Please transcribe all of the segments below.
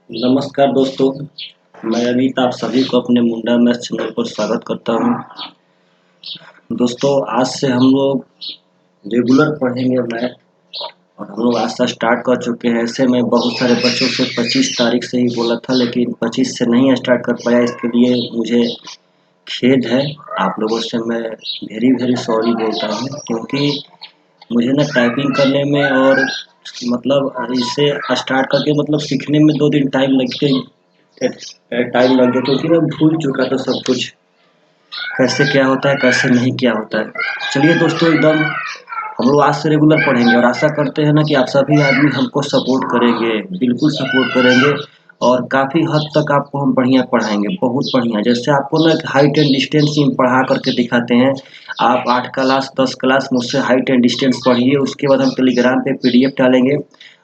नमस्कार दोस्तों, मैं अमित आप सभी को अपने मुंडा मैथ चैनल पर स्वागत करता हूं। दोस्तों, आज से हम लोग रेगुलर पढ़ेंगे मैथ और हम लोग आज से स्टार्ट कर चुके हैं। ऐसे मैं बहुत सारे बच्चों से 25 तारीख से ही बोला था, लेकिन 25 से नहीं स्टार्ट कर पाया। इसके लिए मुझे खेद है। आप लोगों से मैं वेरी वेरी सॉरी बोलता हूँ, क्योंकि मुझे ना टाइपिंग करने में और मतलब इसे स्टार्ट करके मतलब सीखने में 2 दिन टाइम लग गया, क्योंकि मैं भूल चुका था सब कुछ, कैसे क्या होता है कैसे नहीं क्या होता है। चलिए दोस्तों, एकदम हम लोग आज से रेगुलर पढ़ेंगे और आशा करते हैं ना कि आप सभी आदमी हमको सपोर्ट करेंगे, बिल्कुल सपोर्ट करेंगे और काफ़ी हद तक आपको हम बढ़िया पढ़ाएंगे, बहुत बढ़िया। जैसे आपको ना हाइट एंड डिस्टेंस ही पढ़ा करके दिखाते हैं। आप 8 क्लास 10 क्लास मुझसे हाइट एंड डिस्टेंस पढ़िए, उसके बाद हम टेलीग्राम पे पीडीएफ डालेंगे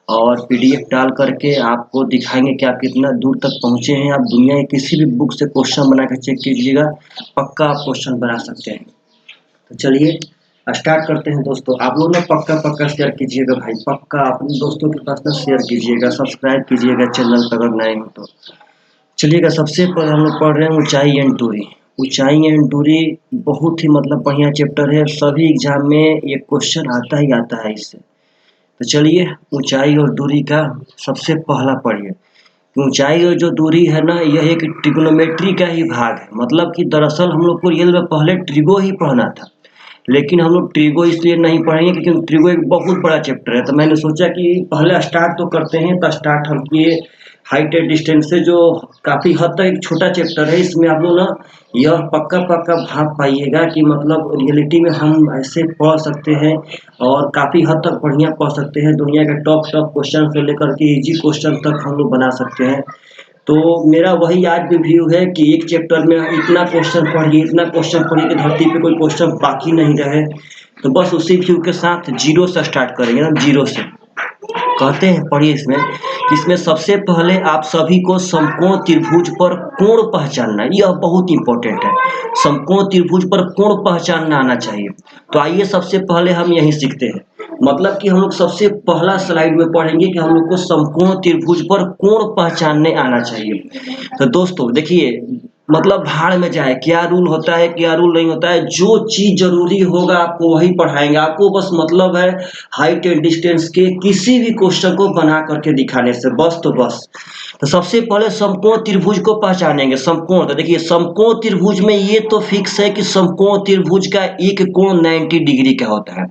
और पीडीएफ डाल करके आपको दिखाएंगे कि आप कितना दूर तक पहुँचे हैं। आप दुनिया की किसी भी बुक से क्वेश्चन बना के चेक कीजिएगा, पक्का आप क्वेश्चन बना सकते हैं। तो चलिए स्टार्ट करते हैं दोस्तों। आप लोग ना पक्का पक्का शेयर कीजिएगा भाई, पक्का अपने दोस्तों के पास ना शेयर कीजिएगा, सब्सक्राइब कीजिएगा चैनल पर अगर नए हो तो। चलिएगा, सबसे पहले हम लोग पढ़ रहे हैं ऊंचाई एंड दूरी। ऊंचाई एंड दूरी बहुत ही मतलब बढ़िया चैप्टर है, सभी एग्जाम में ये क्वेश्चन आता ही आता है इससे। तो चलिए, ऊंचाई और दूरी का सबसे पहला पढ़िए। ऊंचाई और जो दूरी है ना, यह एक ट्रिग्नोमेट्री का ही भाग है। मतलब कि दरअसल हम लोग को रियल में पहले ट्रिगो ही पढ़ना था, लेकिन हम लोग ट्रिगो इसलिए नहीं पढ़ेंगे क्योंकि ट्रिगो एक बहुत बड़ा चैप्टर है। तो मैंने सोचा कि पहले स्टार्ट तो करते हैं। तो स्टार्ट हम किए हाइट एंड डिस्टेंस से, जो काफ़ी हद तक एक छोटा चैप्टर है। इसमें आप लोग ना यह पक्का पक्का भाग पाइएगा कि मतलब रियलिटी में हम ऐसे पढ़ सकते हैं और काफ़ी हद तक बढ़िया पढ़ सकते हैं। दुनिया के टॉप टॉप क्वेश्चन से लेकर के इजी क्वेश्चन तक हम लोग बना सकते हैं। तो मेरा वही आज भी व्यू है कि एक चैप्टर में इतना क्वेश्चन पढ़िए, इतना क्वेश्चन पढ़िए कि धरती पे कोई क्वेश्चन बाकी नहीं रहे। तो बस उसी व्यू के साथ जीरो से स्टार्ट करेंगे ना, जीरो से कहते हैं। पढ़िए इसमें कि इसमें सबसे पहले आप सभी को समकोण त्रिभुज पर कोण पहचानना, यह बहुत इंपॉर्टेंट है। समकोण त्रिभुज पर कोण पहचानना आना चाहिए। तो आइए सबसे पहले हम यही सीखते हैं। मतलब कि हम लोग सबसे पहला स्लाइड में पढ़ेंगे कि हम लोग को समकोण त्रिभुज पर कोण पहचानने आना चाहिए। तो दोस्तों देखिए, मतलब भाड़ में जाए क्या रूल होता है क्या रूल नहीं होता है, जो चीज जरूरी होगा आपको वही पढ़ाएंगे। आपको बस मतलब है हाइट एंड डिस्टेंस के किसी भी क्वेश्चन को बना करके दिखाने से, बस तो बस। तो सबसे पहले समकोण त्रिभुज को पहचानेंगे। समकोण, तो देखिए समकोण त्रिभुज में ये तो फिक्स है कि समकोण त्रिभुज का एक कोण 90 डिग्री का होता है।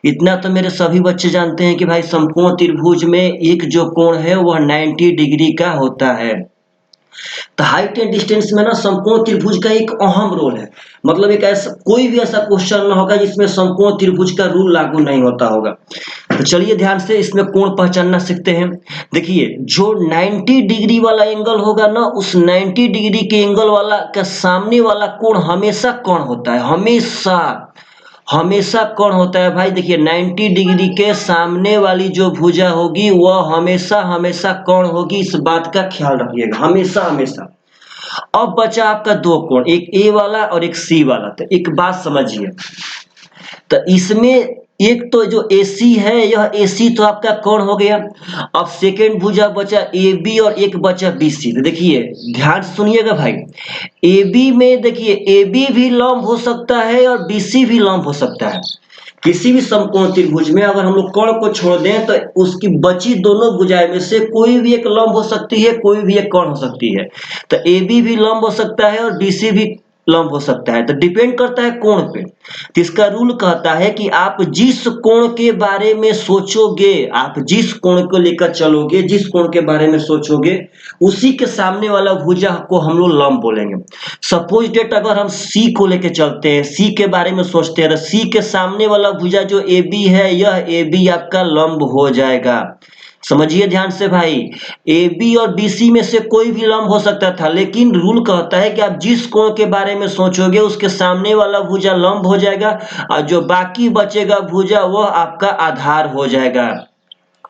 इतना तो मेरे सभी बच्चे जानते हैं कि भाई समकोण त्रिभुज में एक जो कोण है वह 90 डिग्री का होता है। तो हाइट एंड डिस्टेंस में ना समकोण त्रिभुज का एक अहम रोल है। मतलब एक ऐसा कोई भी ऐसा क्वेश्चन ना होगा जिसमें समकोण त्रिभुज का रूल लागू नहीं होता होगा। तो चलिए ध्यान से इसमें कोण पहचानना सीखते हैं। देखिए, जो 90 डिग्री वाला एंगल होगा ना, उस 90 डिग्री के एंगल वाला का सामने वाला कोण हमेशा कोण होता है, हमेशा हमेशा कौन होता है भाई। देखिए 90 डिग्री के सामने वाली जो भुजा होगी वह हमेशा हमेशा कौन होगी, इस बात का ख्याल रखिएगा, हमेशा हमेशा। अब बचा आपका दो कोण, एक ए वाला और एक सी वाला। तो एक बात समझिए, तो इसमें एक तो जो AC है, यह AC तो आपका कौन हो गया। अब सेकेंड भुजा बचा AB और एक बचा BC। तो देखिए ध्यान से सुनिएगा भाई, AB में देखिए AB भी लंब हो सकता है और BC भी लंब हो सकता है। किसी भी समकोण त्रिभुज में अगर हम लोग कोण को छोड़ दें तो उसकी बची दोनों भुजाएं में से कोई भी एक लंब हो सकती है, कोई भी एक कोण हो सकती है। तो AB भी लंब हो सकता है और BC भी लंब हो सकता है। तो डिपेंड करता है कोण पे। तो इसका रूल कहता है कि आप जिस कोण के बारे में सोचोगे, आप जिस कोण को लेकर चलोगे, जिस कोण के बारे में सोचोगे, उसी के सामने वाला भुजा को हम लोग लंब बोलेंगे। सपोज डेट अगर हम सी को लेके चलते हैं, सी के बारे में सोचते हैं, तो सी के सामने वाला भुजा जो ए बी है, यह ए बी आपका लंब हो जाएगा। समझिए ध्यान से भाई, ए बी और बी सी में से कोई भी लंब हो सकता था, लेकिन रूल कहता है कि आप जिस कोण के बारे में सोचोगे उसके सामने वाला भुजा लंब हो जाएगा और जो बाकी बचेगा भुजा वह आपका आधार हो जाएगा।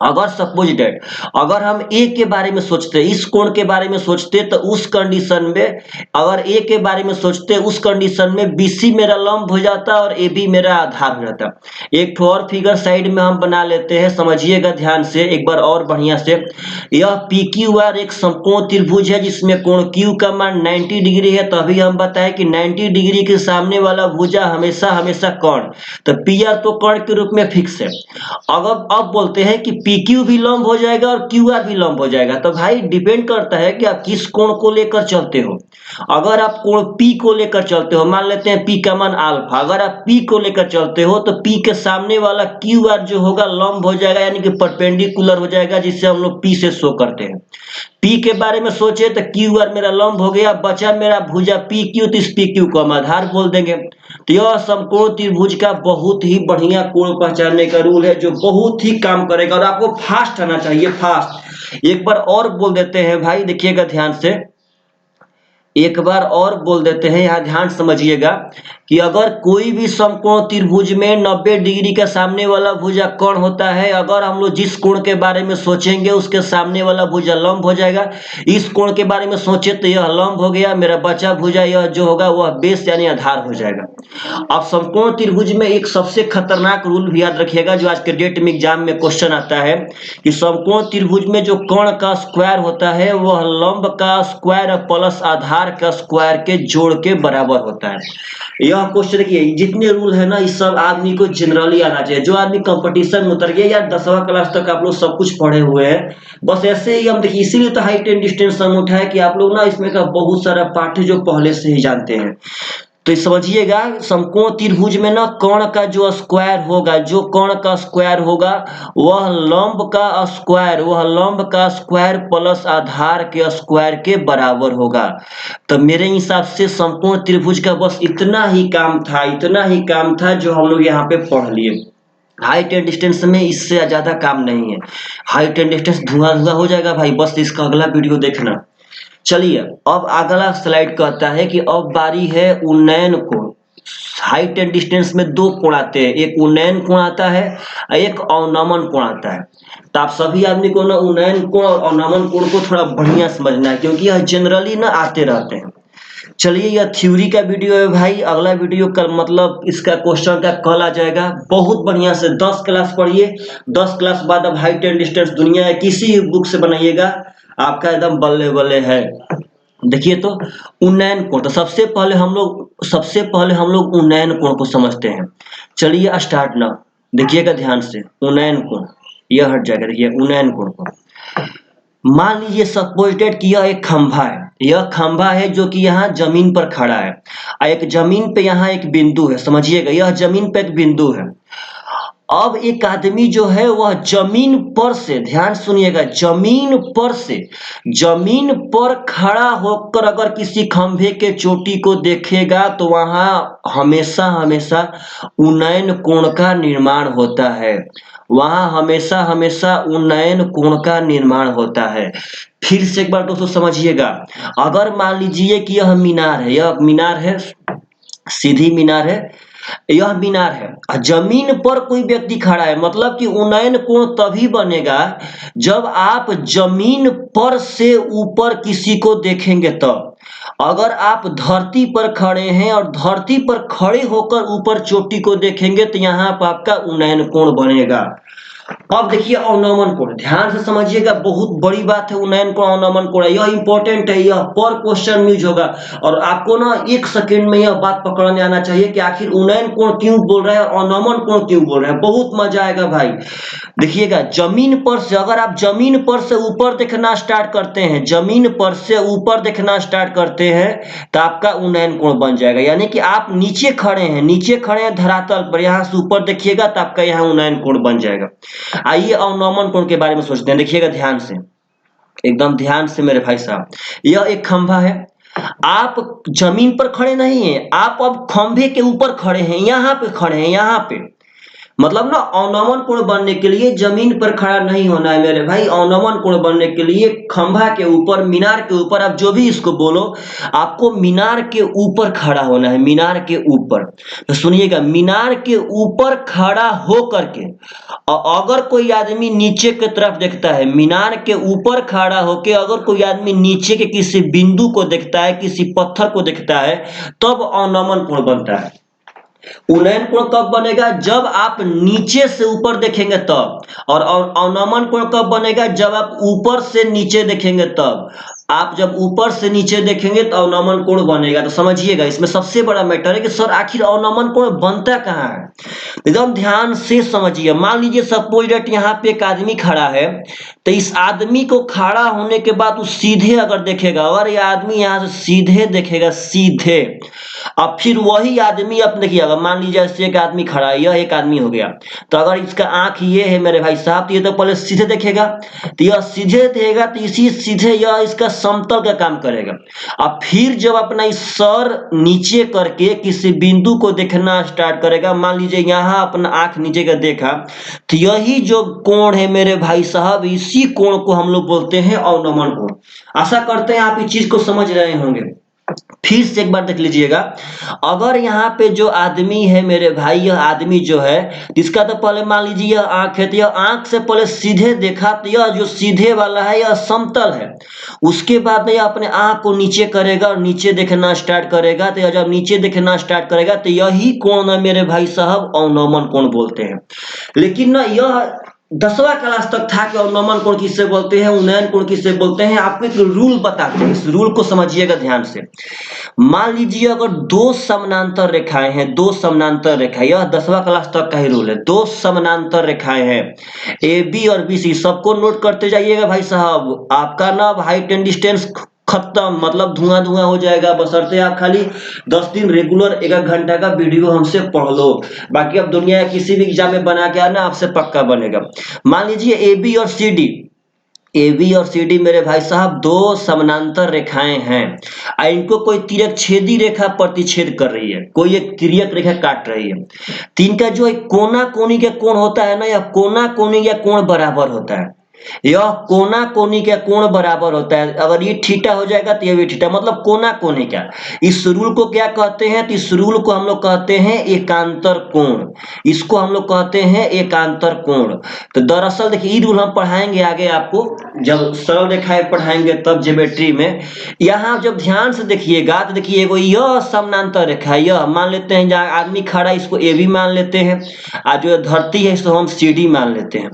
अगर सपोज डेट अगर हम ए के बारे में सोचते, इस कोण के बारे में सोचते, तो उस कंडीशन में अगर ए के बारे में सोचते, उस कंडीशन में बीसी मेरा लंब हो जाता और ए बी मेरा आधार हो जाता। एक ठो और फिगर साइड में हम बना लेते हैं, समझिएगा ध्यान से एक बार और बढ़िया से। यह पी क्यू आर एक समकोण त्रिभुज है जिसमें कोण क्यू का मान 90 डिग्री है। तो अभी हम बताएं कि 90 डिग्री के सामने वाला भुजा हमेशा हमेशा कर्ण, तो पी आर तो कर्ण के रूप में फिक्स है। अगर अब बोलते हैं कि पी क्यू भी लंब हो जाएगा और क्यू आर भी लंब हो जाएगा, तो भाई डिपेंड करता है कि आप किस कोण को लेकर चलते हो। अगर आप कोण पी को लेकर चलते हो, मान लेते हैं पी का मान अल्फा, अगर आप पी को लेकर चलते हो तो पी के सामने वाला क्यू आर जो होगा लंब हो जाएगा, यानी कि परपेंडिकुलर हो जाएगा, जिससे हम लोग पी से शो करते हैं। पी के बारे में सोचे तो क्यू आर मेरा लंब हो गया, बचा मेरा भुजा पी क्यू, तो इस पी क्यू को हम आधार बोल देंगे। तो यह समकोण त्रिभुज का बहुत ही बढ़िया कोण पहचानने का रूल है, जो बहुत ही काम करेगा और आपको फास्ट आना चाहिए, फास्ट। एक बार और बोल देते हैं भाई, देखिएगा ध्यान से, एक बार और बोल देते हैं, यहाँ ध्यान समझिएगा कि अगर कोई भी समकोण त्रिभुज में 90 डिग्री का सामने वाला भुजा कर्ण होता है, अगर हम लोग जिस कोण के बारे में सोचेंगे उसके सामने वाला भुजा लंब हो जाएगा। इस कोण के बारे में सोचे तो यह लंब हो गया, मेरा बचा भुजा यह जो होगा वह बेस यानी आधार हो जाएगा। अब समकोण त्रिभुज में एक सबसे खतरनाक रूल भी याद रखिएगा, जो आज के डेट में एग्जाम में क्वेश्चन आता है, कि समकोण त्रिभुज में जो कर्ण का स्क्वायर होता है वह लंब का स्क्वायर प्लस आधार का स्क्वायर के जोड़ के बराबर होता है। यह क्वेश्चन देखिए, जितने रूल है ना, इस सब आदमी को जनरली आना चाहिए। जो आदमी कंपटीशन में उतर गया, यार 10वां क्लास तक आप लोग सब कुछ पढ़े हुए हैं, बस ऐसे ही हम देखिए, इसीलिए तो हाइट एंड डिस्टेंस हम उठाए कि आप लोग ना इसमें का बहुत सारा पाठ है जो पहले से ही जानते हैं। तो समझिएगा, समकोण त्रिभुज में ना कर्ण का जो स्क्वायर होगा, जो कर्ण का स्क्वायर होगा वह लंब का स्क्वायर, वह लंब का स्क्वायर प्लस आधार के स्क्वायर के बराबर होगा। तो मेरे हिसाब से समकोण त्रिभुज का बस इतना ही काम था, इतना ही काम था जो हम लोग यहाँ पे पढ़ लिए। हाइट एंड डिस्टेंस में इससे ज्यादा काम नहीं है। हाइट एंड डिस्टेंस धुआं धुआं हो जाएगा भाई, बस इसका अगला वीडियो देखना। चलिए, अब अगला स्लाइड कहता है कि अब बारी है उन्नयन कोण। हाइट एंड डिस्टेंस में दो कोण आते हैं, एक उन्नयन कोण आता है और एक अवनमन कोण आता है। तो आप सभी आदमी को ना उन्नयन कोण और अवनमन कोण को थोड़ा बढ़िया समझना है, क्योंकि यह जनरली ना आते रहते हैं। चलिए, यह थ्योरी का वीडियो है भाई, अगला वीडियो कल मतलब इसका क्वेश्चन का कल आ जाएगा। बहुत बढ़िया से 10 क्लास पढ़िए, 10 क्लास बाद अब हाइट एंड डिस्टेंस दुनिया है किसी बुक से बनाइएगा, आपका एकदम बल्ले बल्ले है। देखिए तो उन्नयन कोण, तो सबसे पहले हम लोग उन्नयन कोण को समझते हैं। चलिए स्टार्ट ना, देखिएगा ध्यान से, उन्नयन कोण यह हट जाएगा। देखिए उन्नयन कोण को मान लीजिए सपोजिटेड कि यह एक खंभा है, यह खंभा है जो कि यहाँ जमीन पर खड़ा है, और एक जमीन पे यहाँ एक बिंदु है, समझिएगा यह जमीन पे एक बिंदु है। अब एक आदमी जो है वह जमीन पर से, ध्यान सुनिएगा, जमीन पर खड़ा होकर अगर किसी खंभे के चोटी को देखेगा तो वहां हमेशा हमेशा उन्नयन कोण का निर्माण होता है, वहां हमेशा हमेशा उन्नयन कोण का निर्माण होता है। फिर से एक बार दोस्तों समझिएगा, अगर मान लीजिए कि यह मीनार है, यह मीनार है, सीधी मीनार है, यह मीनार है, जमीन पर कोई व्यक्ति खड़ा है, मतलब कि उन्नयन कोण तभी बनेगा जब आप जमीन पर से ऊपर किसी को देखेंगे तब। अगर आप धरती पर खड़े हैं और धरती पर खड़े होकर ऊपर चोटी को देखेंगे तो यहाँ पर आपका उन्नयन कोण बनेगा। अब देखिए अवनमन कोण, ध्यान से समझिएगा, बहुत बड़ी बात है उन्नयन कोण अवनमन कोण, यह इंपॉर्टेंट है, यह पर क्वेश्चन यूज होगा और आपको ना 1 सेकंड में यह बात पकड़ने आना चाहिए कि आखिर उन्नयन कोण क्यों बोल रहा है और अवनमन कोण क्यों बोल रहा है। बहुत मजा आएगा भाई। देखिएगा, जमीन पर से अगर आप जमीन पर से ऊपर देखना स्टार्ट करते हैं, जमीन पर से ऊपर देखना स्टार्ट करते हैं तो आपका उन्नयन कोण बन जाएगा। यानी कि आप नीचे खड़े हैं धरातल पर, यहाँ से ऊपर देखिएगा तो आपका यहाँ उन्नयन कोण बन जाएगा। आइए अवनमन कोण के बारे में सोचते हैं, देखिएगा ध्यान से, एकदम ध्यान से मेरे भाई साहब। यह एक खंभा है, आप जमीन पर खड़े नहीं हैं, आप अब खंभे के ऊपर खड़े हैं, यहाँ पे खड़े हैं, यहाँ पे मतलब ना अवनमन कोण बनने के लिए जमीन पर खड़ा नहीं होना है मेरे भाई। अवनमन कोण बनने के लिए खंभा के ऊपर, मीनार के ऊपर, आप जो भी इसको बोलो, आपको मीनार के ऊपर खड़ा होना है, मीनार के ऊपर। तो सुनिएगा, मीनार के ऊपर खड़ा हो करके अगर कोई आदमी नीचे की तरफ देखता है, मीनार के ऊपर खड़ा होके अगर कोई आदमी नीचे के किसी बिंदु को देखता है, किसी पत्थर को देखता है, तब अवनमन कोण बनता है। उन्नयन कोण कब बनेगा? जब आप नीचे से ऊपर देखेंगे तब। और अवनमन कोण कब बनेगा? जब आप ऊपर से नीचे देखेंगे तब। आप जब ऊपर से नीचे देखेंगे तो अवनमन कोण बनेगा। तो समझिएगा, इसमें सबसे बड़ा मैटर है कि सर आखिर अवनमन कोण बनता कहाँ है। एकदम ध्यान से समझिए। मान लीजिए सपोज डेट यहाँ पे एक आदमी खड़ा है, तो इस आदमी को खड़ा होने के बाद वो सीधे अगर देखेगा, और ये आदमी यहाँ से सीधे देखेगा, सीधे, अब फिर वही आदमी अपने किया, मान लीजिए ऐसे एक आदमी खड़ा है, यह एक आदमी हो गया, तो अगर इसका आंख ये है मेरे भाई साहब, तो ये तो पहले सीधे देखेगा, तो यह सीधे देखेगा, तो इसी सीधे यह इसका समतल का काम करेगा। अब फिर जब अपना इस सर नीचे करके किसी बिंदु को देखना स्टार्ट करेगा, मान लीजिए यहाँ अपना आंख नीचे का देखा, तो यही जो कोण है मेरे भाई साहब, इसी कोण को हम लोग बोलते हैं अवनमन कोण। आशा करते हैं आप इस चीज को समझ रहे होंगे। फिर से एक बार देख लीजिएगा, अगर यहाँ पे जो आदमी है मेरे भाई, यह आदमी जो है, इसका तो पहले मान लीजिए यह आंख है, तो यह आंख से पहले सीधे देखा, तो यह जो सीधे वाला है यह समतल है। उसके बाद यह अपने आंख को नीचे करेगा और नीचे देखना स्टार्ट करेगा, तो यह जब नीचे देखना स्टार्ट करेगा तो यही कोण है मेरे भाई साहब अवनमन कोण बोलते हैं। लेकिन ना यह 10वां क्लास तक था कि अवनमन कोण किससे बोलते हैं, उन्नयन कोण किससे बोलते हैं। आपको एक रूल बताते हैं, इस रूल को समझिएगा ध्यान से। मान लीजिए अगर दो समानांतर रेखाएं हैं, दो समानांतर रेखाएं, यह 10वां क्लास तक का ही रूल है। दो समानांतर रेखाएं हैं, ए बी और बी सी, सबको नोट करते जाइएगा भाई साहब। आपका ना हाइट एंड डिस्टेंस खत्म, मतलब धुआं धुआं हो जाएगा, बशर्ते आप खाली 10 दिन रेगुलर 1 घंटा का वीडियो हमसे पढ़ लो। बाकी अब दुनिया किसी भी एग्जाम में बना के आना, आपसे पक्का बनेगा। मान लीजिए ए बी और सी डी, ए बी और सी डी मेरे भाई साहब दो समानांतर रेखाएं हैं, इनको कोई तिर्यक छेदी रेखा प्रतिच्छेद कर रही है, कोई एक तिर्यक रेखा काट रही है। तीन का जो एक कोना कोनी का कोण होता है ना, यह कोना कोनी का कोण बराबर होता है। यह कोना कोनी का कोण बराबर होता है। अगर ये थीटा हो जाएगा तो ये भी थीटा, मतलब कोना कोनी का। इस रूल को क्या कहते हैं? तो इस रूल को हम लोग कहते हैं एकांतर कोण। इसको हम लोग कहते हैं एकांतर कोण। तो दरअसल देखिए, ये रूल हम पढ़ाएंगे आगे आपको, जब सरल रेखाएं पढ़ाएंगे तब ज्योमेट्री में। यहाँ जब ध्यान से देखिएगा तो देखिए, एगो यह समानांतर रेखा, यह मान लेते हैं, जहाँ आदमी खड़ा है इसको ए बी मान लेते हैं, और जो धरती है इसको हम सी डी मान लेते हैं।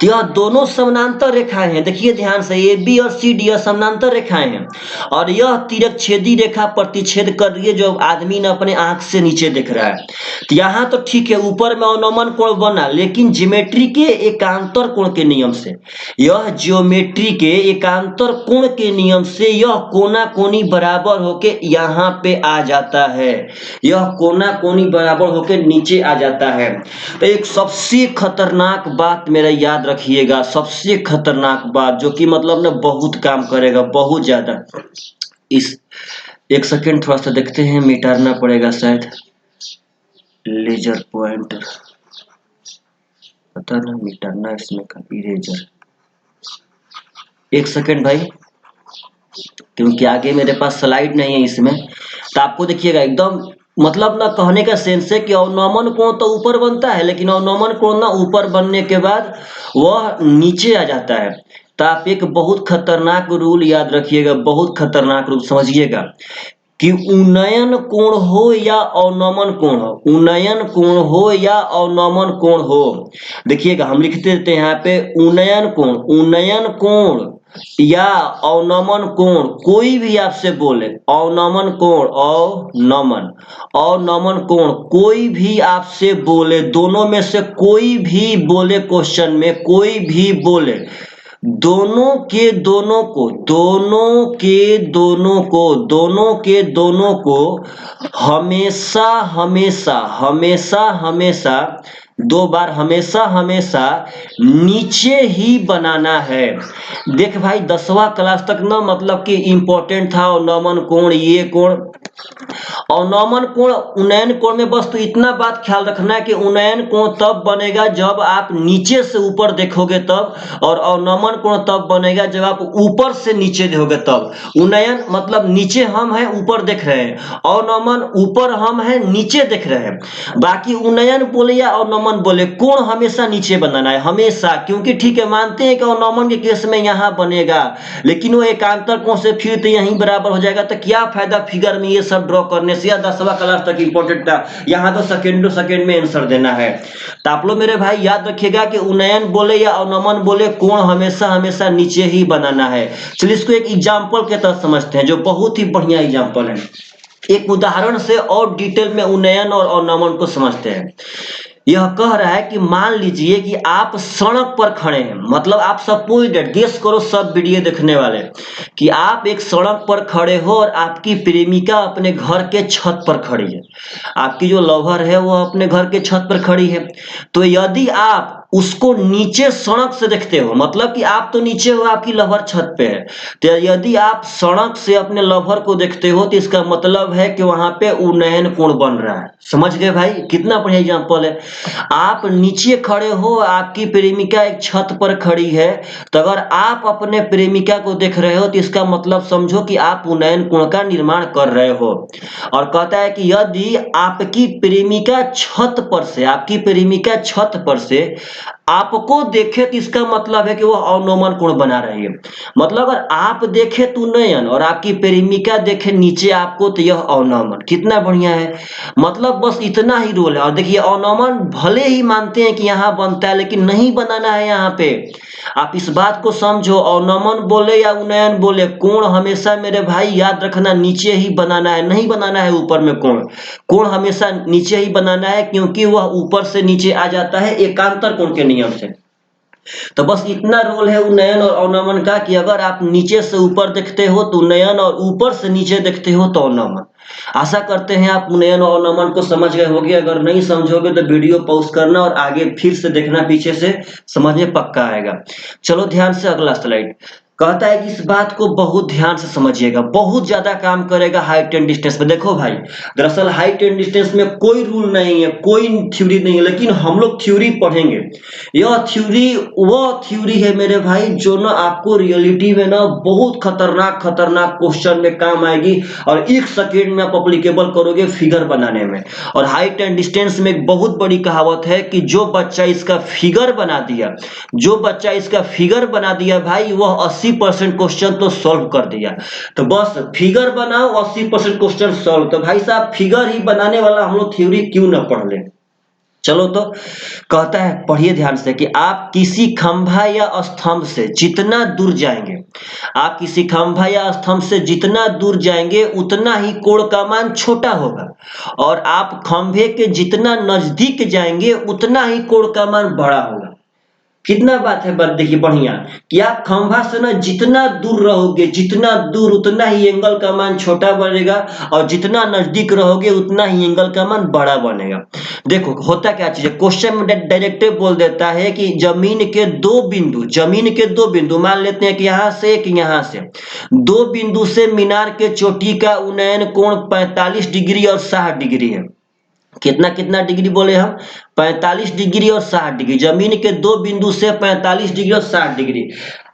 तो यह दोनों समानांतर रेखाएं हैं। देखिए ध्यान से, ए बी और सी डी समानांतर रेखाएं हैं, और यह तिर्यक छेदी रेखा प्रतिच्छेद कर रही है जो आदमी ने अपने आंख से नीचे देख रहा है। तो यहाँ तो ठीक है, ऊपर में अवनमन कोण बना, लेकिन ज्योमेट्री के एकांतर कोण के नियम से, यह ज्योमेट्री के एकांतर कोण के नियम से यह कोना कोनी बराबर होके यहाँ पे आ जाता है। यह कोना कोनी बराबर होके नीचे आ जाता है। तो एक सबसे खतरनाक बात मेरा याद रखिएगा, सबसे खतरनाक बात जो कि मतलब ना बहुत काम करेगा, बहुत ज्यादा। इस एक सेकेंड थोड़ा सा देखते हैं, मिटाना पड़ेगा शायद, लेजर पॉइंटर, पता ना मिटाना इसमें का, इरेजर। एक सेकेंड भाई, क्योंकि आगे मेरे पास स्लाइड नहीं है इसमें। तो आपको देखिएगा एकदम, मतलब ना कहने का सेंस है कि अवनमन कोण तो ऊपर बनता है, लेकिन अवनमन कोण ना ऊपर बनने के बाद वह नीचे आ जाता है। तो आप एक बहुत खतरनाक रूल याद रखिएगा, बहुत खतरनाक रूल समझिएगा, कि उन्नयन कोण हो या अवनमन कोण हो, उन्नयन कोण हो या अवनमन कोण हो, देखिएगा हम लिख देते हैं यहाँ पे उन्नयन कोण, उन्नयन कोण या अवनमन कोण, कोई भी आपसे बोले अवनमन कोण, अवनमन, अवनमन कोण, कोई भी आपसे बोले, दोनों में से कोई भी बोले क्वेश्चन में, कोई भी बोले, दोनों के दोनों को, दोनों के दोनों को, दोनों के दोनों को हमेशा हमेशा हमेशा हमेशा, 2 बार हमेशा हमेशा नीचे ही बनाना है। देख भाई 10वां क्लास तक ना मतलब कि इंपॉर्टेंट था अवनमन कोण, ये कोण, अवनमन कोण उन्नयन कोण में बस तो इतना बात ख्याल रखना है कि उन्नयन कोण तब बनेगा जब आप नीचे से ऊपर देखोगे तब, और अवनमन कोण तब बनेगा जब आप ऊपर से नीचे देखोगे तब। उन्नयन मतलब नीचे हम हैं ऊपर देख रहे हैं, अवनमन ऊपर हम हैं नीचे देख रहे हैं। बाकी उन्नयन बोले या अवनमन बोले, कोण हमेशा नीचे बनाना है हमेशा, क्योंकि ठीक है मानते हैं कि अवनमन के केस में यहाँ बनेगा, लेकिन वो एकांतर कोण से फिर तो यहीं बराबर हो जाएगा, तो क्या फायदा फिगर में ये सब ड्रॉ करने से। या 10वां क्लास तक इंपॉर्टेंट था, यहाँ तो सेकंड में आंसर देना है। तो आप लोग मेरे भाई याद रखिएगा कि उन्नयन बोले या अवनमन बोले, कोण हमेशा हमेशा नीचे ही बनाना है। चलिए इसको एक एग्जाम्पल के तहत समझते हैं, जो बहुत ही बढ़िया एग्जाम्पल है। एक उदाहरण से और डिटेल में उन्नयन और अवनमन को समझते हैं। यह कह रहा है कि मान लीजिए कि आप सड़क पर खड़े हैं, मतलब आप सपोज दैट, गेस करो सब वीडियो देखने वाले, कि आप एक सड़क पर खड़े हो और आपकी प्रेमिका अपने घर के छत पर खड़ी है। आपकी जो लवर है वो अपने घर के छत पर खड़ी है। तो यदि आप उसको नीचे सड़क से देखते हो, मतलब कि आप तो नीचे हो, आपकी लवर छत पे है, तो यदि आप सड़क से अपने लवर को देखते हो तो इसका मतलब है कि वहां पे उन्नयन कोण बन रहा है। समझ गए भाई, कितना बढ़िया एग्जांपल है। आप नीचे खड़े हो, आपकी प्रेमिका एक छत पर खड़ी है, तो अगर आप अपने प्रेमिका को देख रहे हो तो इसका मतलब समझो कि आप उन्नयन कोण का निर्माण कर रहे हो। और कहता है कि यदि आपकी प्रेमिका छत पर से, आपकी प्रेमिका छत पर से आपको देखे तो इसका मतलब है कि वो अवनमन कोण बना रही है। मतलब अगर आप देखे तो उन्नयन और आपकी प्रेमिका देखे नीचे आपको तो यह अवनमन। कितना बढ़िया है, मतलब बस इतना ही रोल है। और देखिए अवनमन भले ही मानते हैं कि यहाँ बनता है, लेकिन नहीं बनाना है यहाँ पे। आप इस बात को समझो, अवनमन बोले या उन्नयन बोले, कोण हमेशा मेरे भाई याद रखना नीचे ही बनाना है, नहीं बनाना है ऊपर में कोण। कोण हमेशा नीचे ही बनाना है, क्योंकि वह ऊपर से नीचे आ जाता है एकांतर कोण के नियम से। तो बस इतना रोल है उन्नयन और अवनमन का, कि अगर आप नीचे से ऊपर देखते हो तो उन्नयन, और ऊपर से नीचे देखते हो तो अवनमन। आशा करते हैं आप उन्नयन और अवनमन को समझ गए होंगे। अगर नहीं समझोगे तो वीडियो पॉज करना और आगे फिर से देखना, पीछे से समझ में पक्का आएगा। चलो ध्यान से अगला स्लाइड। कहता है कि इस बात को बहुत ध्यान से समझिएगा, बहुत ज्यादा काम करेगा हाइट एंड डिस्टेंस में। देखो भाई, दरअसल हाइट एंड डिस्टेंस में कोई रूल नहीं है, कोई थ्योरी नहीं है, लेकिन हम लोग थ्योरी पढ़ेंगे। यह थ्योरी वह थ्योरी है मेरे भाई जो ना आपको रियलिटी में ना बहुत खतरनाक खतरनाक क्वेश्चन में काम आएगी, और 1 सेकेंड में आप अप्लीकेबल करोगे फिगर बनाने में। और हाइट एंड डिस्टेंस में एक बहुत बड़ी कहावत है कि जो बच्चा इसका फिगर बना दिया, जो बच्चा इसका फिगर बना दिया भाई, वह 80% क्वेश्चन तो सॉल्व कर दिया। तो बस फिगर बनाओ, 80% क्वेश्चन सॉल्व। तो भाई साहब फिगर ही बनाने वाला हम लोग थ्योरी क्यों ना पढ़ लें। चलो तो कहता है, पढ़िए ध्यान से, कि आप किसी खंभा या स्तंभ से जितना दूर जाएंगे, आप किसी खंभा या स्तंभ से जितना दूर जाएंगे उतना ही कोण का मान छोटा होगा, और आप खंभे के जितना नजदीक जाएंगे उतना ही कोण का मान बड़ा होगा। कितना बात है, बात देखिए बढ़िया, कि आप खंभा से ना जितना दूर रहोगे, जितना दूर उतना ही एंगल का मान छोटा बनेगा, और जितना नजदीक रहोगे उतना ही एंगल का मान बड़ा बनेगा। देखो होता क्या चीज है, क्वेश्चन में डायरेक्ट बोल देता है कि जमीन के दो बिंदु, जमीन के दो बिंदु मान लेते हैं कि यहाँ से एक यहाँ से, दो बिंदु से मीनार के चोटी का उन्नयन कोण 45 डिग्री और 60 डिग्री है। कितना कितना डिग्री बोले हम, 45 डिग्री और 60 डिग्री। जमीन के दो बिंदु से 45 डिग्री और 60 डिग्री।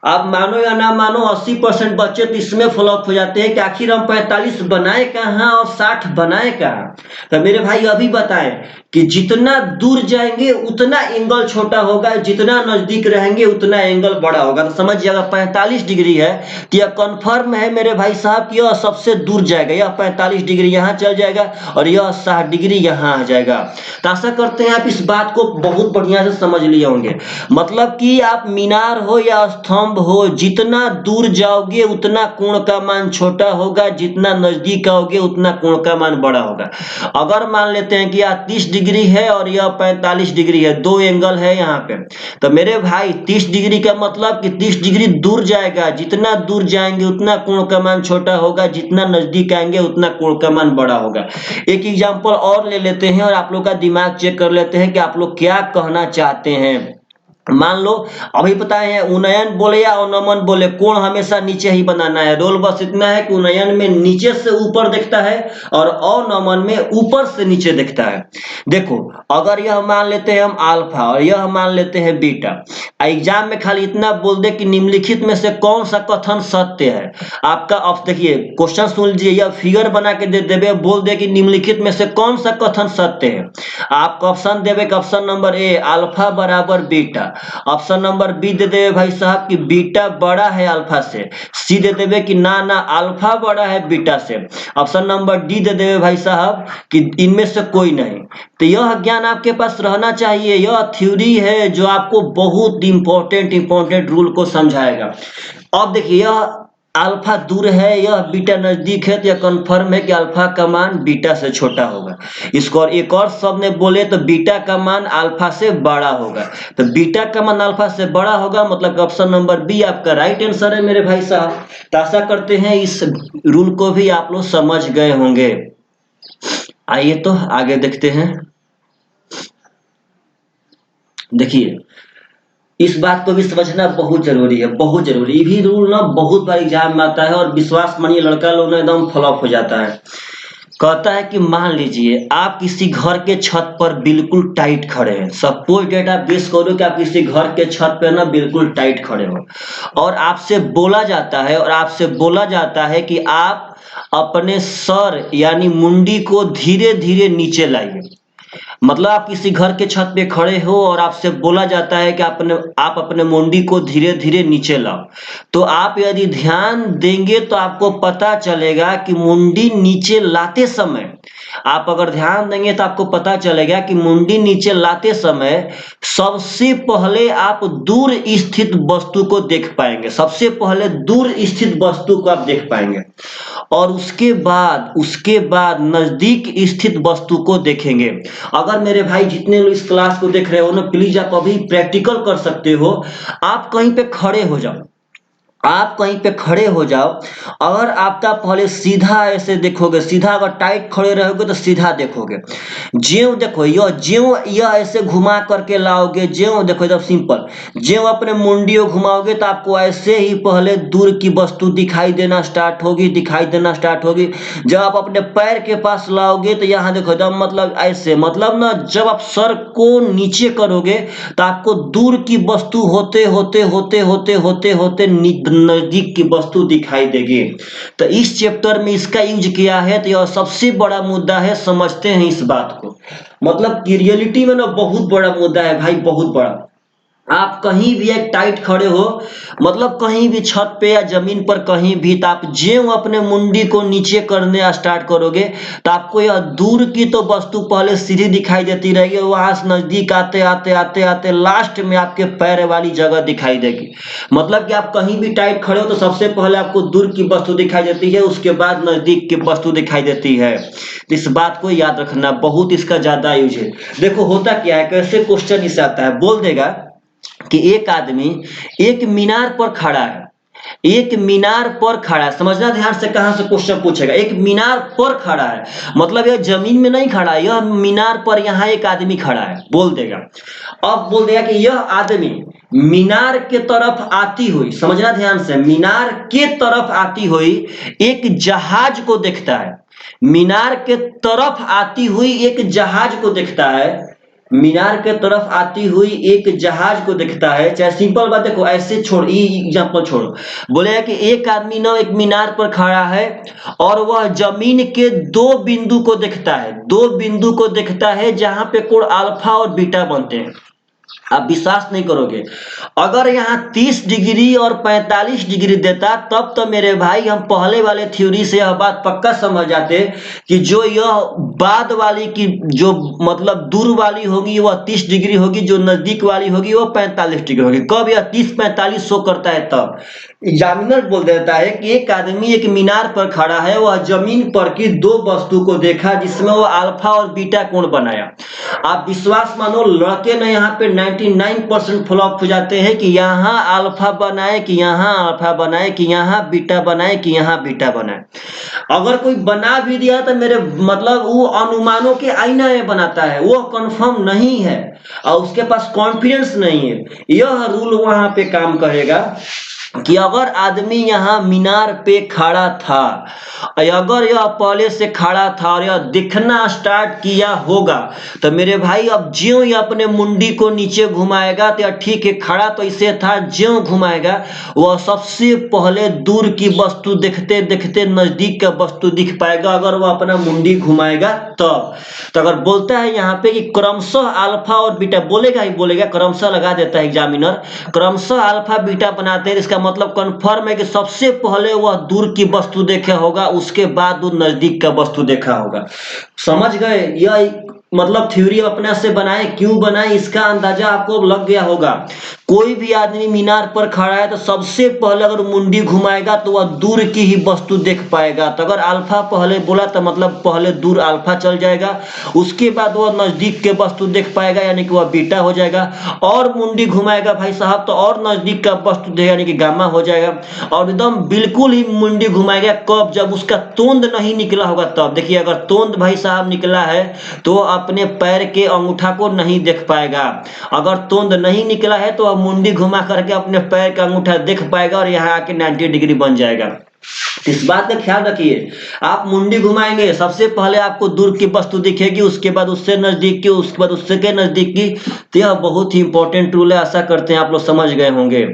आप मानो या ना मानो 80% बच्चे तो इसमें फ्लॉप हो जाते हैं कि आखिर हम 45 बनाए कहाँ और 60 बनाए कहाँ। तो मेरे भाई अभी बताएं कि जितना दूर जाएंगे उतना एंगल छोटा होगा, जितना नजदीक रहेंगे उतना एंगल बड़ा होगा। तो समझिए अगर 45 डिग्री है तो यह कन्फर्म है मेरे भाई साहब कि यह सबसे दूर जाएगा, यह 45 डिग्री यहाँ चल जाएगा और यह 60 डिग्री यहाँ आ जाएगा। तो आशा करते हैं आप इस बात को बहुत बढ़िया से समझ लिए होंगे। मतलब कि आप मीनार हो या स्तंभ हो, जितना दूर जाओगे उतना कोण का मान छोटा होगा, जितना नजदीक आओगे उतना कोण का मान बड़ा होगा। अगर मान लेते हैं कि यह 30 डिग्री है और यह 45 डिग्री है, दो एंगल है यहाँ पे, तो मेरे भाई 30 डिग्री का मतलब कि 30 डिग्री दूर जाएगा, जितना दूर जाएंगे उतना कोण का मान छोटा होगा, जितना नजदीक आएंगे उतना कोण का मान बड़ा होगा। एक एग्जांपल और ले लेते हैं और आप लोग का दिमाग चेक कर लेते हैं कि आप लोग क्या कहना चाहते हैं। मान लो अभी पता है उन्नयन बोले या अवनमन बोले, कोण हमेशा नीचे ही बनाना है। रोल बस इतना है कि उन्नयन में नीचे से ऊपर दिखता है और अवनमन में ऊपर से नीचे दिखता है। देखो अगर यह मान लेते हैं हम अल्फा और यह मान लेते हैं बीटा, एग्जाम में खाली इतना बोल दे कि निम्नलिखित में से कौन सा कथन सत्य है। आपका अब देखिए क्वेश्चन सुन लीजिए, यह फिगर बना के दे देवे, बोल दे कि निम्नलिखित में से कौन सा कथन सत्य है। आपको ऑप्शन देवे कि ऑप्शन नंबर ए अल्फा बराबर बीटा, ऑप्शन नंबर बी दे देवे भाई साहब कि बीटा बड़ा है अल्फा से, सी दे देवे कि ना अल्फा बड़ा है बीटा से, ऑप्शन नंबर डी दे देवे भाई साहब कि इनमें से कोई नहीं। तो यह ज्ञान आपके पास रहना चाहिए। यह थ्योरी है जो आपको बहुत इंपॉर्टेंट रूल को समझाएगा। अब देखिए यह अल्फा दूर है, यह बीटा नजदीक है, तो यह कन्फर्म है कि अल्फा का मान बीटा से छोटा होगा। इसको और एक और शब्द में बोले तो बीटा का मान अल्फा से बड़ा होगा। तो बीटा का मान अल्फा से बड़ा होगा, मतलब ऑप्शन नंबर बी आपका राइट आंसर है मेरे भाई साहब। तो आशा करते हैं इस रूल को भी आप लोग समझ गए होंगे। आइए तो आगे देखते हैं। देखिए इस बात को भी समझना बहुत जरूरी है, बहुत जरूरी। ये भी रूल ना बहुत बार एग्जाम में आता है और विश्वास मानिए लड़का लोग ना एकदम फ्लॉप हो जाता है। कहता है कि मान लीजिए आप किसी घर के छत पर बिल्कुल टाइट खड़े हैं। सपोज डेट आप गेस करो कि आप किसी घर के छत पर ना बिल्कुल टाइट खड़े हो और आपसे बोला जाता है कि आप अपने सर यानी मुंडी को धीरे धीरे नीचे लाइए। मतलब आप किसी घर के छत पे खड़े हो और आपसे बोला जाता है कि आप अपने मुंडी को धीरे धीरे नीचे लाओ। तो आप यदि ध्यान देंगे तो आपको पता चलेगा कि मुंडी नीचे लाते समय, आप अगर ध्यान देंगे तो आपको पता चलेगा कि मुंडी नीचे लाते समय सबसे पहले आप दूर स्थित वस्तु को देख पाएंगे। सबसे पहले दूर स्थित वस्तु को आप देख पाएंगे और उसके बाद नजदीक स्थित वस्तु को देखेंगे। अगर मेरे भाई जितने लोग इस क्लास को देख रहे हो ना, प्लीज आप अभी प्रैक्टिकल कर सकते हो। आप कहीं पे खड़े हो जाओ, आप कहीं पे खड़े हो जाओ, अगर आपका पहले सीधा ऐसे देखोगे, सीधा अगर टाइट खड़े रहोगे तो सीधा देखोगे। ज्यों देखो यह ऐसे घुमा करके लाओगे, ज्यों देखो एकदम सिंपल, ज्यों अपने मुंडियों घुमाओगे तो आपको ऐसे ही पहले दूर की वस्तु दिखाई देना स्टार्ट होगी। जब आप अपने पैर के पास लाओगे तो यहाँ देखो एकदम मतलब ऐसे, मतलब ना जब आप सर को नीचे करोगे तो आपको दूर की वस्तु होते होते नजदीक की वस्तु दिखाई देगी। तो इस चैप्टर में इसका यूज किया है, तो यह सबसे बड़ा मुद्दा है, समझते हैं इस बात को। मतलब कि रियलिटी में ना बहुत बड़ा मुद्दा है भाई, बहुत बड़ा। आप कहीं भी एक टाइट खड़े हो, मतलब कहीं भी छत पे या जमीन पर कहीं भी, तो आप ज्यों अपने मुंडी को नीचे करने स्टार्ट करोगे तो आपको यह दूर की तो वस्तु पहले सीधी दिखाई देती रहेगी, वहां से नजदीक आते लास्ट में आपके पैर वाली जगह दिखाई देगी। मतलब कि आप कहीं भी टाइट खड़े हो तो सबसे पहले आपको दूर की वस्तु दिखाई देती है, उसके बाद नजदीक की वस्तु दिखाई देती है। इस बात को याद रखना, बहुत इसका ज्यादा यूज है। देखो होता क्या है, कैसे क्वेश्चन इसे आता है, बोल देगा कि एक आदमी एक मीनार पर खड़ा है, समझना ध्यान से, कहां से क्वेश्चन पूछेगा। एक मीनार पर खड़ा है, मतलब यह जमीन में नहीं खड़ा है, यह मीनार पर यहाँ एक आदमी खड़ा है, बोल देगा। अब बोल देगा कि यह आदमी मीनार के तरफ आती हुई, समझना ध्यान से, मीनार के तरफ आती हुई एक जहाज को देखता है। मीनार के तरफ आती हुई एक जहाज को देखता है, मीनार के तरफ आती हुई एक जहाज को देखता है। चाहे सिंपल बात देखो, ऐसे छोड़, ये एग्जांपल छोड़ो। बोलेगा कि एक आदमी ना एक मीनार पर खड़ा है और वह जमीन के दो बिंदु को देखता है जहां पे कोण अल्फा और बीटा बनते हैं। आप विश्वास नहीं करोगे, अगर यहाँ 30 डिग्री और 45 डिग्री देता तब तो मेरे भाई हम पहले वाले थ्योरी से यह बात पक्का समझ जाते कि जो यह बाद वाली की जो मतलब दूर वाली होगी वह 30 डिग्री होगी, जो नजदीक वाली होगी वह 45 डिग्री होगी। कब यह 30-45 शो करता है तब एग्जामिनर बोल देता है कि एक आदमी एक मीनार पर खड़ा है, वह जमीन पर की दो वस्तु को देखा जिसमें वह अल्फा और बीटा कोण बनाया। आप विश्वास मानो, लड़के ने यहाँ पे 99% फ्लॉप हो जाते हैं कि यहाँ अल्फा बनाए, कि यहाँ अल्फा बनाए, कि यहाँ बीटा बनाए, कि यहाँ बीटा बनाए। अगर कोई बना भी दिया तो मेरे मतलब वो अनुमानों के आईना में बनाता है, वो कंफर्म नहीं है और उसके पास कॉन्फिडेंस नहीं है। यह रूल वहां पे काम करेगा कि अगर आदमी यहाँ मीनार पे खड़ा था, अगर यह पहले से खड़ा था और यह दिखना स्टार्ट किया होगा, तो मेरे भाई अब ज्यों ही अपने मुंडी को नीचे घुमाएगा तो ठीक है, खड़ा तो इसे था, ज्यों घुमाएगा वह सबसे पहले दूर की वस्तु देखते देखते नजदीक का वस्तु दिख पाएगा, अगर वह अपना मुंडी घुमाएगा तो अगर बोलता है यहाँ पे कि क्रमशः अल्फा और बीटा, बोलेगा ही बोलेगा, क्रमशः लगा देता है एग्जामिनर, क्रमशः अल्फा बीटा बनाते हैं, इसका मतलब कंफर्म है कि सबसे पहले वह दूर की वस्तु देखा होगा, उसके बाद वो नजदीक का वस्तु देखा होगा। समझ गए? यह मतलब थ्योरी अपने से बनाए, क्यों बनाए इसका अंदाजा आपको लग गया होगा। कोई भी आदमी मीनार पर खड़ा है तो सबसे पहले अगर मुंडी घुमाएगा तो वह दूर की ही वस्तु देख पाएगा। तो अगर अल्फा पहले बोला तो मतलब पहले दूर अल्फा चल जाएगा, उसके बाद वह नजदीक के वस्तु देख पाएगा, यानी कि वह बीटा हो जाएगा। और मुंडी घुमाएगा भाई साहब तो और नजदीक का वस्तु देगा, यानी कि गामा हो जाएगा। और एकदम बिल्कुल ही मुंडी घुमाएगा कब? जब उसका तोंद नहीं निकला होगा तब। देखिए अगर तोंद भाई साहब निकला है तो अपने पैर के अंगूठा को नहीं देख पाएगा, अगर तोंद नहीं निकला है तो मुंडी घुमा करके अपने पैर का अंगूठा देख पाएगा और यहाँ आके 90 डिग्री बन जाएगा। इस बात का ख्याल रखिए, आप मुंडी घुमाएंगे सबसे पहले आपको दूर की वस्तु दिखेगी, उसके बाद उससे नजदीक की, उसके बाद उससे के नजदीक की। तो यह बहुत ही इंपॉर्टेंट रूल है, आशा करते हैं आप लोग समझ गए होंगे।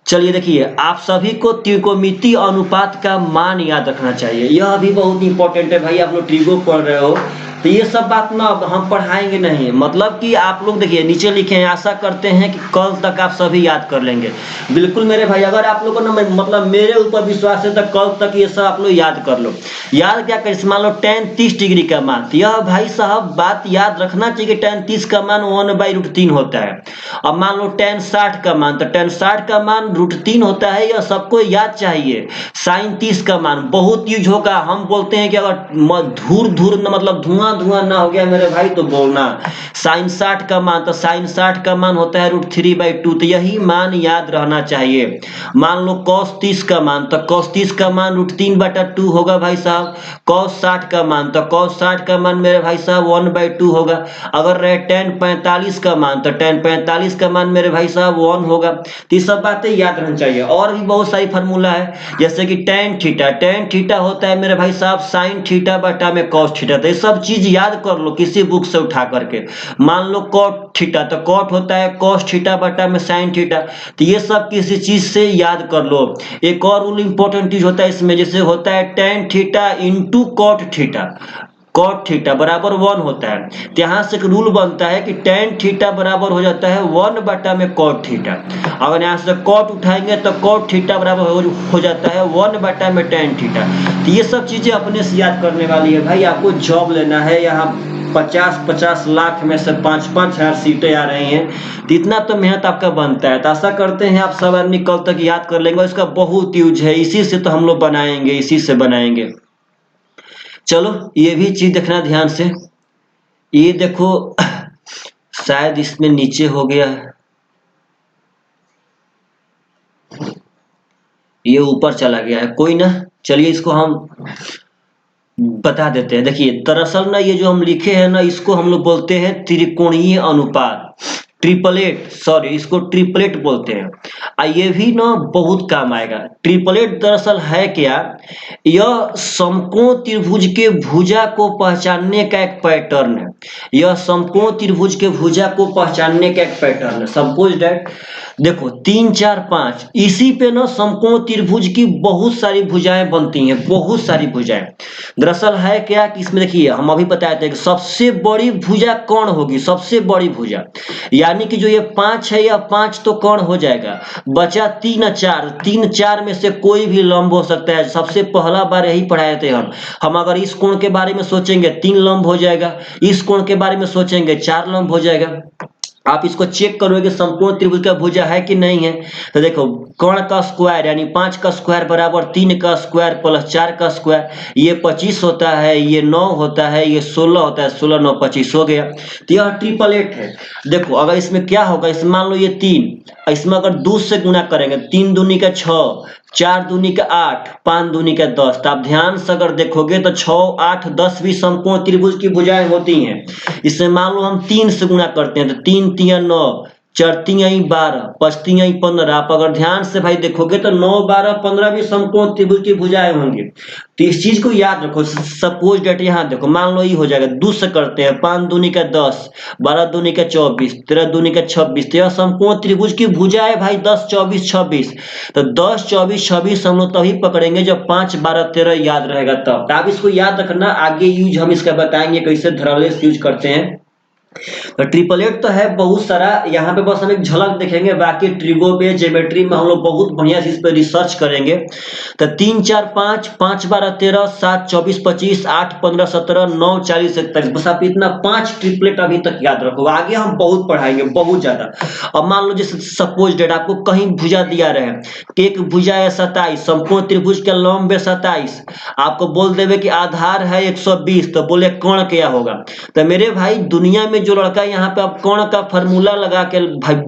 चलिए देखिए, आप सभी को त्रिकोणमितीय अनुपात का मान याद रखना चाहिए, यह भी बहुत इंपॉर्टेंट है भाई। आप लोग ट्रिगो पढ़ रहे हो तो ये सब बात ना हम पढ़ाएंगे नहीं, मतलब कि आप लोग देखिए नीचे लिखे हैं, आशा करते हैं कि कल तक आप सभी याद कर लेंगे। बिल्कुल मेरे भाई, अगर आप लोगों ने मतलब मेरे ऊपर विश्वास है तो कल तक ये सब आप लोग याद कर लो। याद क्या कर, मान लो tan 30 डिग्री का मान, यह भाई साहब बात याद रखना चाहिए कि tan 30 का मान 1/√3 होता है। अब मान लो tan 60 का मान, तो tan 60 का मान √3 होता है, यह सबको याद चाहिए। sin 30 का मान बहुत यूज होगा, हम बोलते हैं कि अगर धूर धूर मतलब धुआं धुआं ना हो गया मेरे भाई तो बोलना। sin 60 का मान, तो sin 60 का मान होता है √3/2, तो यही मान याद रहना चाहिए। मान लो cos 30 का मान, तो cos 30 का मान √3/2 होगा भाई साहब। cos 60 का मान, तो cos 60 का मान मेरे भाई साहब 1/2 होगा। अगर रहे tan 45 का मान, तो tan 45 का मान मेरे भाई साहब 1 होगा। तो ये सब बातें याद रहनी चाहिए। और भी बहुत सारी फार्मूला है, जैसे कि tan थीटा होता है मेरे भाई साहब sin थीटा बटा में cos थीटा। तो ये सब चीज याद कर लो किसी बुक से उठा करके। मान लो cot थीटा, तो cot होता है cos थीटा बटा में sin थीटा, तो ये सब किसी चीज से याद कर लो। एक और रूल इंपॉर्टेंट चीज होता है इसमें, जैसे होता है tan theta into cot theta, cot theta बराबर 1 होता है। तो यहाँ से एक रूल बनता है कि tan थीटा बराबर हो जाता है 1 बटा में cot थीटा। अगर यहाँ से cot उठाएंगे तो cot थीटा बराबर हो जाता है 1 बटा में tan थीटा। तो ये सब चीजें अपने से याद करने वाली है भाई। आपको जॉब लेना है, यहाँ 50-50 लाख में से 5-5 हजार सीटें आ रही हैं, तो इतना तो मेहनत आपका बनता है। तो आशा करते हैं आप सब आदमी कल तक याद कर लेंगे, और इसका बहुत यूज है, इसी से तो हम लोग बनाएंगे, इसी से बनाएंगे। चलो ये भी चीज देखना ध्यान से, ये देखो शायद इसमें नीचे हो गया है, ये ऊपर चला गया है, कोई ना, चलिए इसको हम बता देते हैं। देखिए दरअसल ना ये जो हम लिखे हैं ना, इसको हम लोग बोलते हैं त्रिकोणीय अनुपात, ट्रिपलेट, सॉरी इसको ट्रिपलेट बोलते हैं। ये भी ना बहुत काम आएगा। ट्रिपलेट दरअसल है क्या, यह समकोण त्रिभुज के भुजा को पहचानने का एक पैटर्न है। यह समकोण त्रिभुज के भुजा को पहचानने का एक पैटर्न है। सपोज दैट देखो 3 4 5, इसी पे ना समकोण त्रिभुज की बहुत सारी भुजाएं बनती हैं, बहुत सारी भुजाएं। दरअसल है क्या कि इसमें देखिए हम अभी बताए थे कि सबसे बड़ी भुजा कौन होगी, सबसे बड़ी भुजा, यानी कि जो ये 5 है, यह 5 तो कौन हो जाएगा, बचा 3 और 4, 3 4 में से कोई भी लंब हो सकता है। सबसे पहला बार यही पढ़ाए थे हम अगर इस कोण के बारे में सोचेंगे 3 लंब हो जाएगा, इस कोण के बारे में सोचेंगे 4 लंब हो जाएगा। आप इसको चेक करोगे कि संपूर्ण त्रिभुज का भुजा है कि नहीं है। तो देखो कर्ण का स्क्वायर यानी 5 का स्क्वायर बराबर 3 का स्क्वायर प्लस 4 का स्क्वायर, ये 25 होता है, ये 9 होता है, ये 16 होता है, 16 9 25 हो गया। तो यह ट्रिपलेट है। देखो अगर इसमें क्या होगा, इसमें मान लो ये 3, इसमें अगर 2 से गुणा करेंगे, 3 दूनी का 6, 4 दूनी का 8, 5 दूनी का 10। तो आप ध्यान से अगर देखोगे तो 6, 8, 10 भी समकोण त्रिभुज की भुजाएं होती हैं। इसमें मान लो हम 3 से गुणा करते हैं तो 3 तिया 9, 4 तिया 12, 5 तिया 15। आप अगर ध्यान से भाई देखोगे तो 9, 12, 15 भी समकोण त्रिभुज की भुजाएं होंगी। तो इस चीज को याद रखो। सपोज डेट यहाँ देखो, मान लो ये हो जाएगा 2 से करते हैं, 5 दूनी का 10, 12 दूनी का 24, 13 दूनी का 26। तो यह समकोण त्रिभुज की भुजा है भाई 10, 24, 26। तो 10, 24, 26 हम लोग तभी पकड़ेंगे जब 5, 12, 13 याद रहेगा तब। आप इसको याद रखना, आगे यूज हम इसका बताएंगे कैसे धरालेस यूज करते हैं। तो ट्रिपलेट तो है बहुत सारा, यहाँ पे बस हम एक झलक देखेंगे, बाकी ट्रिगो पे ज्योमेट्री में हम लोग बहुत बढ़िया से इस पे रिसर्च करेंगे। तो 3, 4, 5, 5, 12, 13, 7, 24, 25, 8, 15, 17, 9, 40, 41। बस आप इतना 5 ट्रिपलेट अभी तक याद रखो, आगे हम बहुत पढ़ाएंगे बहुत ज्यादा। अब मान लो जैसे सपोज डेट आपको कहीं भुजा दिया रहे, एक भुजा है 27, संपूर्ण त्रिभुज के लंब है 27, आपको बोल देवे कि आधार है 120, तो बोले कोण क्या होगा। तो मेरे भाई दुनिया में जो लड़का यहाँ पे अब कोण का फॉर्मूला लगा के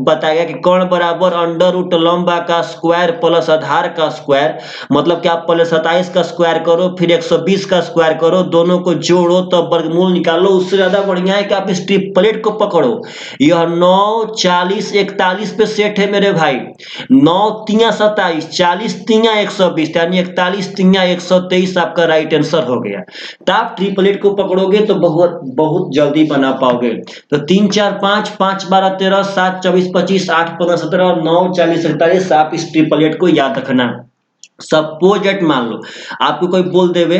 बताएगा कि कोण बराबर अंडर रूट लंबा का स्क्वायर प्लस आधार का स्क्वायर, मतलब कि आप पहले 27 का स्क्वायर करो फिर 120 का स्क्वायर करो, दोनों को जोड़ो तब वर्गमूल निकालो। उससे ज्यादा बढ़िया है कि आप इस ट्रिपलेट को पकड़ो। यह 9, 40, 41 पे सेट है मेरे भाई। 9 तिया 27, 40 तिया 120, यानी 41 तिया 123 आपका राइट आंसर हो गया। तो आप ट्रिपलेट को पकड़ोगे तो बहुत बहुत जल्दी बना पाओगे। तो 3, 4, 5, 5, 12, 13, 7, 24, 25, 8, 15, 17, 9, 40, 41। आप इस ट्रिपलेट को याद रखना। सपोज डेट मान लो आपको कोई बोल देवे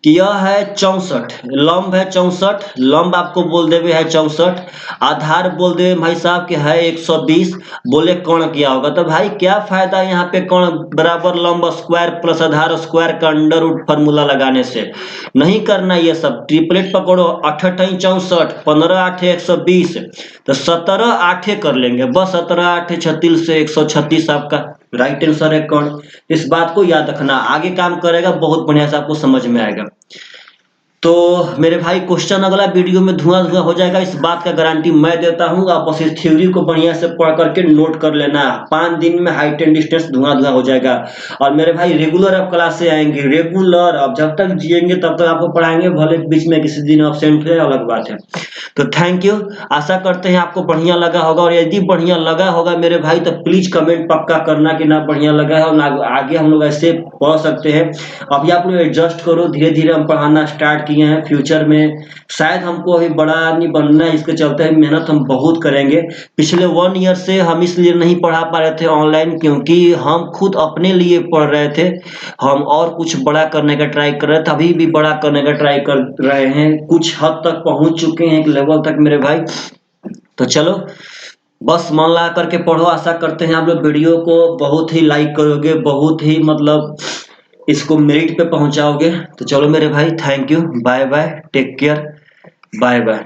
कि यह है 64, लंब है 64, लंब आपको बोल देवे है 64, आधार बोल देवे भाई साहब कि है 120, बोले कोण क्या होगा। तो भाई क्या फायदा यहाँ पे कोण बराबर लंब स्क्वायर प्लस आधार स्क्वायर का अंडर रूट फॉर्मूला लगाने से। नहीं करना ये सब, ट्रिपलेट पकड़ो। 8, 8, 64, 15, 8, 120, तो 17, 8 कर लेंगे बस। 17, 8, 36 से 136 आपका राइट आंसर है कोण। इस बात को याद रखना, आगे काम करेगा बहुत बढ़िया से आपको समझ में आएगा। तो मेरे भाई क्वेश्चन अगला वीडियो में धुआं धुआं हो जाएगा, इस बात का गारंटी मैं देता हूँ। आप बस इस थ्योरी को बढ़िया से पढ़ करके नोट कर लेना। 5 दिन में हाइट एंड डिस्टेंस धुआं धुआं हो जाएगा। और मेरे भाई रेगुलर अब क्लासे आएंगे, रेगुलर। अब जब तक जिएंगे तब तक आपको पढ़ाएंगे, भले बीच में किसी दिन एब्सेंट है अलग बात है। तो थैंक यू, आशा करते हैं आपको बढ़िया लगा होगा। और यदि बढ़िया लगा होगा मेरे भाई तो प्लीज कमेंट पक्का करना कि ना बढ़िया लगा है और ना आगे हम लोग ऐसे पढ़ सकते हैं। अभी आप लोग एडजस्ट करो, धीरे धीरे हम पढ़ाना स्टार्ट किए हैं। फ्यूचर में शायद हमको अभी बड़ा आदमी बनना है, इसके चलते मेहनत हम बहुत करेंगे। पिछले 1 ईयर से हम इसलिए नहीं पढ़ा पा रहे थे ऑनलाइन, क्योंकि हम खुद अपने लिए पढ़ रहे थे। हम और कुछ बड़ा करने का ट्राई कर रहे थे, अभी भी बड़ा करने का ट्राई कर रहे हैं, कुछ हद तक पहुंच चुके हैं एक लेवल तक मेरे भाई। तो चलो बस मन लगा करके पढ़ो। आशा करते हैं आप लोग वीडियो को बहुत ही लाइक करोगे, बहुत ही मतलब इसको मेरिट पे पहुंचाओगे। तो चलो मेरे भाई, thank you, bye bye, take care, bye bye.